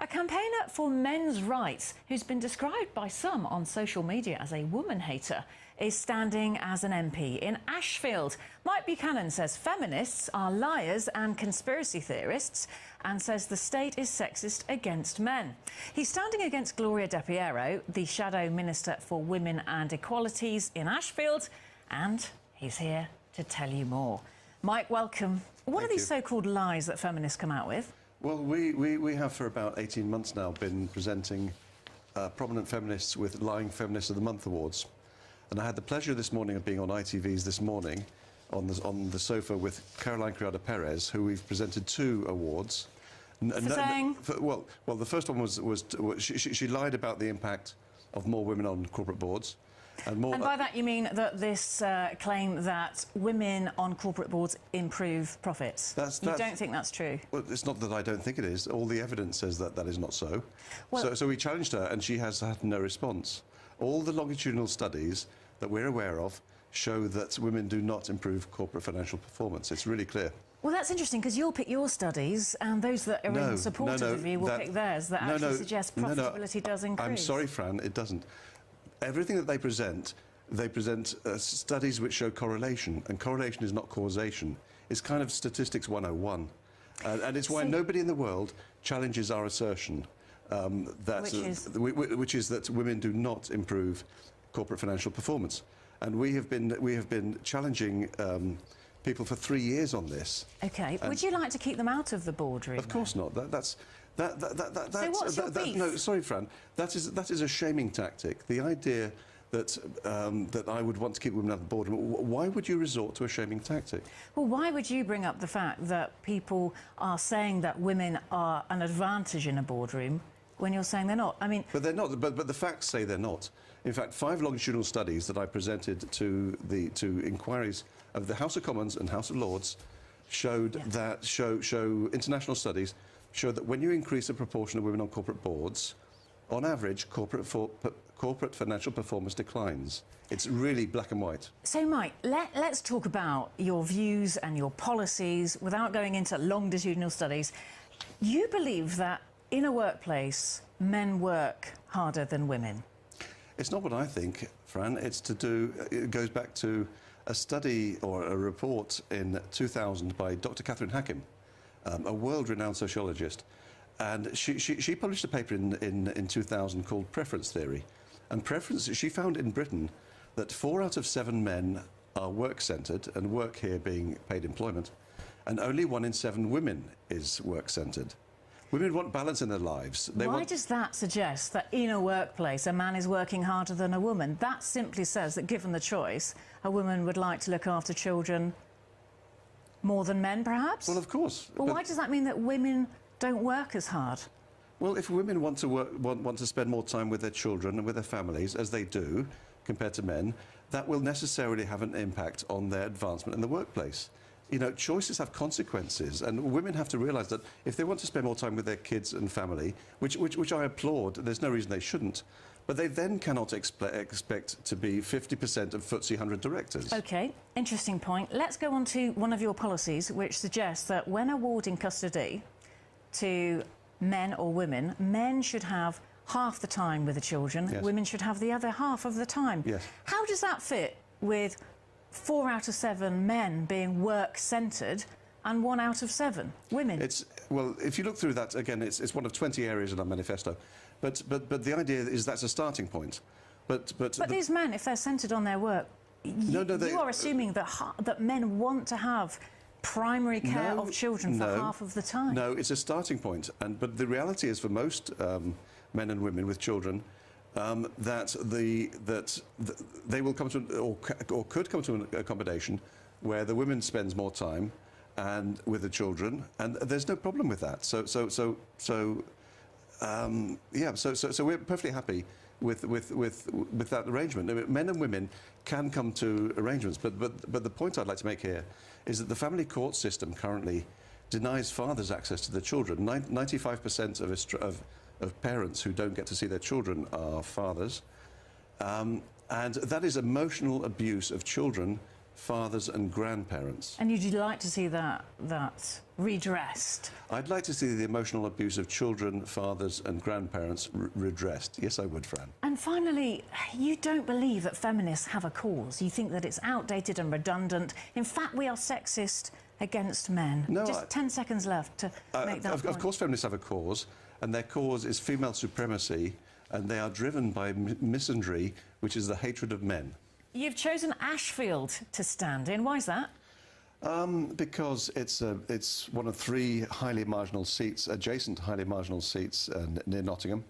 A campaigner for men's rights, who's been described by some on social media as a woman hater, is standing as an MP in Ashfield. Mike Buchanan says feminists are liars and conspiracy theorists and says the state is sexist against men. He's standing against Gloria De Piero, the Shadow Minister for Women and Equalities in Ashfield, and he's here to tell you more. Mike, welcome. What are these so-called lies that feminists come out with? Well, we have for about 18 months now been presenting prominent feminists with Lying Feminist of the Month awards. And I had the pleasure this morning of being on ITV's This Morning on the sofa with Caroline Criado Perez, who we've presented 2 awards. Well, the first one was she lied about the impact of more women on corporate boards. And by that you mean that this claim that women on corporate boards improve profits? You don't think that's true? Well, it's not that I don't think it is. All the evidence says that that is not so. Well, so we challenged her, and she has had no response. All the longitudinal studies that we're aware of show that women do not improve corporate financial performance. It's really clear. Well, that's interesting, because you'll pick your studies, and those that are in support of you will pick theirs that actually suggest profitability does increase. I'm sorry, Fran, it doesn't. Everything that they present studies which show correlation, and correlation is not causation. It's kind of statistics 101. And it's why nobody in the world challenges our assertion which is that women do not improve corporate financial performance. And we have been challenging people for 3 years on this. OK. Would you like to keep them out of the boardroom? Of course not. So what's your beef? No, sorry, Fran. That is a shaming tactic. The idea that that I would want to keep women out of the boardroom. Why would you resort to a shaming tactic? Well, why would you bring up the fact that people are saying that women are an advantage in a boardroom when you're saying they're not? I mean, but they're not. But the facts say they're not. In fact, 5 longitudinal studies that I presented to inquiries of the House of Commons and House of Lords showed that show international studies show that when you increase the proportion of women on corporate boards, on average, corporate financial performance declines. It's really black and white. So, Mike, let's talk about your views and your policies without going into longitudinal studies. You believe that in a workplace, men work harder than women? It's not what I think, Fran. It goes back to a study or a report in 2000 by Dr. Catherine Hackim, a world-renowned sociologist, and she published a paper in 2000 called Preference Theory. And she found in Britain that 4 out of 7 men are work-centred, and work here being paid employment, and only 1 in 7 women is work-centred. Women want balance in their lives. Why does that suggest that in a workplace a man is working harder than a woman? That simply says that, given the choice, a woman would like to look after children more than men, perhaps? Well, of course. Well, why does that mean that women don't work as hard? Well, if women want to spend more time with their children and with their families, as they do, compared to men, that will necessarily have an impact on their advancement in the workplace. You know, choices have consequences, and women have to realise that if they want to spend more time with their kids and family, which I applaud, there's no reason they shouldn't, but they then cannot expect to be 50% of FTSE 100 directors. OK, interesting point. Let's go on to one of your policies, which suggests that when awarding custody to men or women, men should have half the time with the children, women should have the other half of the time. Yes. How does that fit with 4 out of 7 men being work-centred and 1 out of 7 women? Well, if you look through that, again, it's one of 20 areas in our manifesto. But the idea is that's a starting point. But these men, if they're centred on their work, you are assuming that men want to have primary care of children for half of the time. No, it's a starting point. But the reality is, for most men and women with children, that they will come to, or could come to an accommodation where the woman spends more time with the children, and there's no problem with that. So we're perfectly happy with that arrangement. I mean, men and women can come to arrangements, but the point I'd like to make here is that the family court system currently denies fathers access to their children. 95% of parents who don't get to see their children are fathers, and that is emotional abuse of children fathers and grandparents. And you'd like to see that redressed? I'd like to see the emotional abuse of children, fathers and grandparents redressed. Yes, I would, Fran. And finally, you don't believe that feminists have a cause. You think that it's outdated and redundant. In fact, we are sexist against men. No, Just 10 seconds left to make that point. Of course feminists have a cause, and their cause is female supremacy, and they are driven by misandry, which is the hatred of men. You've chosen Ashfield to stand in. Why is that? Because it's one of 3 highly marginal seats, adjacent highly marginal seats near Nottingham.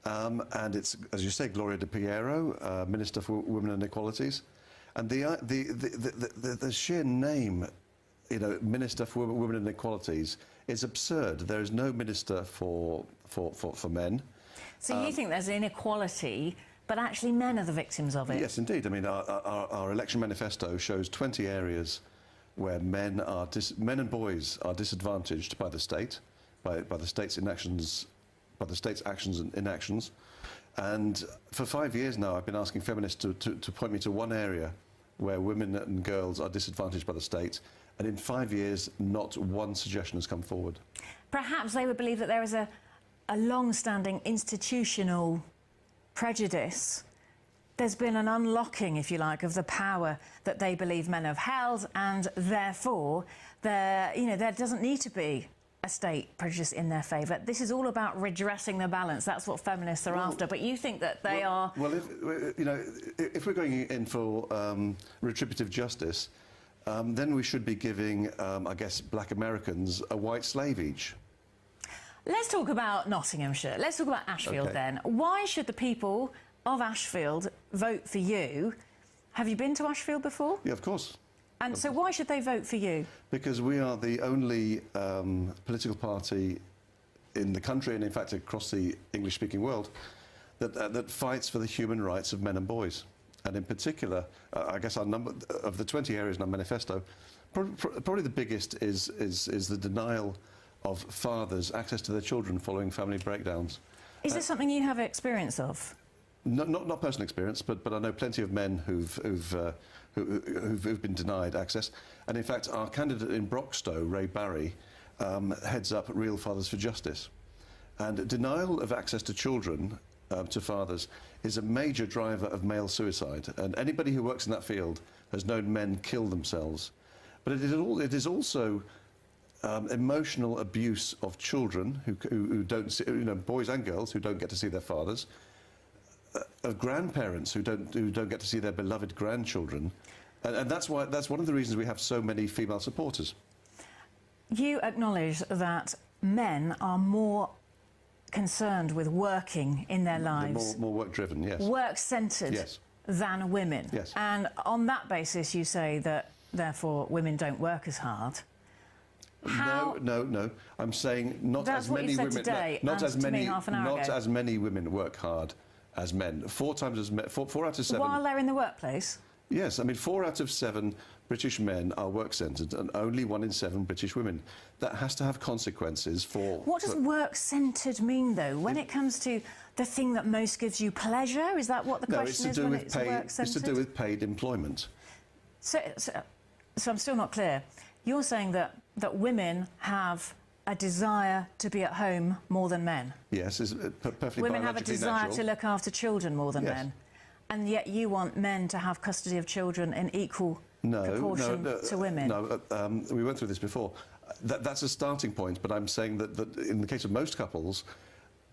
And it's, as you say, Gloria De Piero, Minister for Women and Equalities. And the sheer name, you know, Minister for Women and Equalities, is absurd. There is no minister for men. So you think there's inequality, but actually men are the victims of it? Yes, indeed. I mean, our election manifesto shows 20 areas where men and boys are disadvantaged by the state, by the state's inactions, by the state's actions and inactions. And for 5 years now, I've been asking feminists to point me to one area where women and girls are disadvantaged by the state. And in 5 years, not one suggestion has come forward. Perhaps they would believe that there is a long-standing institutional prejudice. There's been an unlocking, if you like, of the power that they believe men have held, and therefore there doesn't need to be a state prejudice in their favour. This is all about redressing the balance. That's what feminists are after. But you think that they are... Well, if we're going in for retributive justice, then we should be giving, I guess, black Americans a white slave each. Let's talk about Nottinghamshire. Let's talk about Ashfield then. Why should the people of Ashfield vote for you? Have you been to Ashfield before? Yeah, of course. And so why should they vote for you? Because we are the only political party in the country, and in fact across the English-speaking world, that fights for the human rights of men and boys. And in particular, I guess our number of the 20 areas in our manifesto, probably the biggest is the denial of fathers access to their children following family breakdowns. Is this something you have experience of? Not personal experience, but I know plenty of men who've been denied access. And in fact, our candidate in Broxtowe, Ray Barry, heads up Real Fathers for Justice. And denial of access to children, to fathers, is a major driver of male suicide. And anybody who works in that field has known men kill themselves. But it is also emotional abuse of children who don't see, boys and girls who don't get to see their fathers, of grandparents who don't get to see their beloved grandchildren, and that's one of the reasons we have so many female supporters. You acknowledge that men are more concerned with working in their lives, more work-driven, yes, work-centred, yes, than women, yes. And on that basis, you say that therefore women don't work as hard. No. I'm saying not That's as what many you said women. today, Not as many. half an hour Not ago. as many women work hard as men. 4 times as 4 out of 7. While they're in the workplace. Yes, I mean 4 out of 7 British men are work-centred, and only 1 in 7 British women. That has to have consequences for. What does work-centred mean, though? When it comes to the thing that most gives you pleasure, is that what the question is when it's work-centred? It's to do with paid employment. So I'm still not clear. You're saying that women have a desire to be at home more than men? Yes, it's perfectly Women have a desire natural. to look after children more than men? And yet you want men to have custody of children in equal proportion to women? No, we went through this before. That's a starting point, but I'm saying that in the case of most couples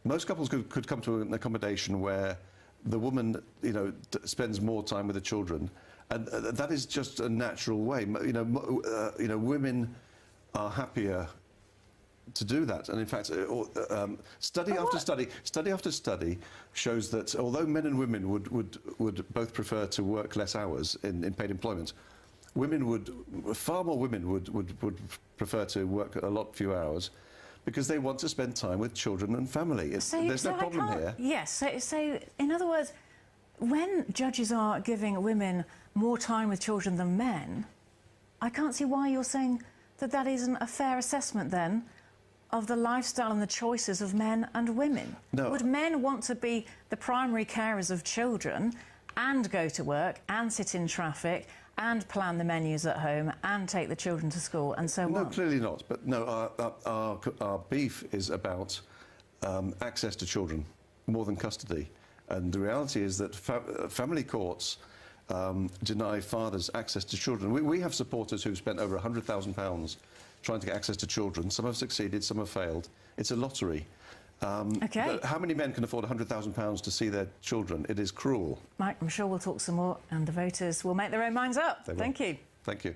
could come to an accommodation where the woman, spends more time with the children, and that is just a natural way. Women are happier to do that, and in fact, study after study shows that although men and women would both prefer to work less hours in paid employment, far more women would prefer to work a lot fewer hours, because they want to spend time with children and family. There's no problem here. Yes, so in other words, when judges are giving women more time with children than men, I can't see why you're saying that isn't a fair assessment then of the lifestyle and the choices of men and women. No. Would men want to be the primary carers of children and go to work and sit in traffic and plan the menus at home and take the children to school and so on. No, clearly not. But no, our beef is about access to children more than custody. And the reality is that family courts deny fathers access to children. We have supporters who've spent over £100,000 trying to get access to children. Some have succeeded, some have failed. It's a lottery. OK. How many men can afford £100,000 to see their children? It is cruel. Mike, I'm sure we'll talk some more and the voters will make their own minds up. Thank you. Thank you.